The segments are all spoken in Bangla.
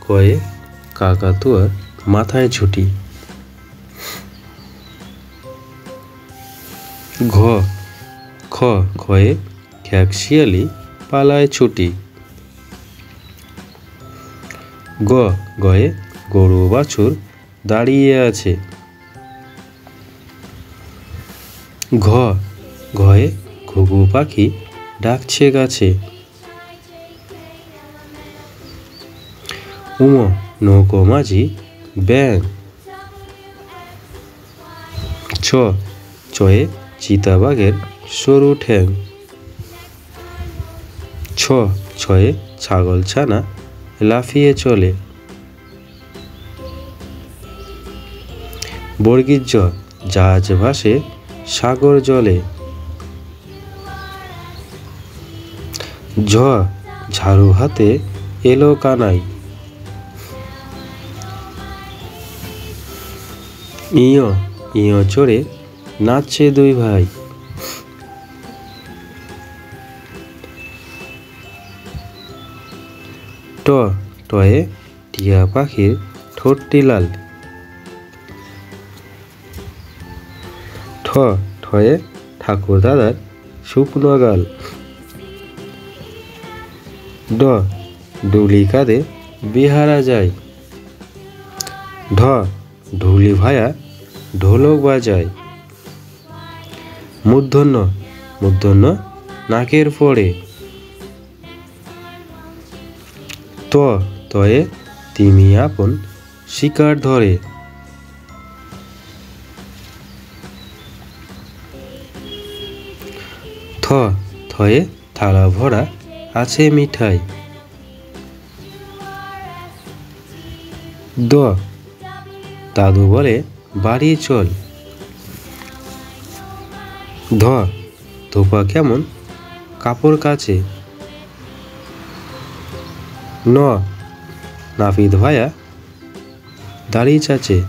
কয়ে কাকাতুয়ার মাথায় ছুটি। খয়ে খ্যাকশিয়ালি পালায় ছুটি। গয়ে গরু বাছুর দাঁড়িয়ে আছে। ঘয়ে ঘুঘু পাখি ডাকছে গাছে। নৌকো মাঝি ব্যাঙ। চয়ে চিতাবাঘের সরু ঠ্যাং। ছয়ে ছাগল ছানা লাফিয়ে চলে। বর্গীর জ জাহাজ ভাসে সাগর জলে। ঝাড়ু হাতে এলো কানাই। ইয় চড়ে নাচছে দুই ভাই। টয়ে টিয়া পাখির ঠোঁটটি লাল। ঠয়ে ঠাকুর দাদার শুকনো গাল। ডুলি কাঁধে বিহারা যায়। ঢুলি ভায়া ঢোলক বাজায়। মূর্ধন্য নাকের পড়ে। তয়ে তিমি আপন শিকার ধরে। থয়ে থালা ভরা আছে মিঠাই। দাদু বলে বাড়ি চল। ধোপা কেমন কাপড় কাচে। নাপিত ভায়া দাড়ি চাচে।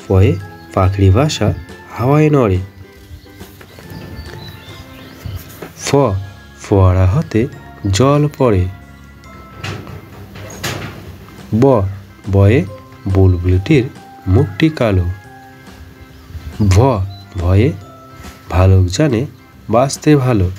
পয়ে পাখড়ি ভাষা হাওয়ায় নড়ে। ফোয়ারা হতে জল পড়ে। বয়ে বুলবুলটির মুখটি কালো। ভয়ে ভালুক জানে বাঁচতে ভালো।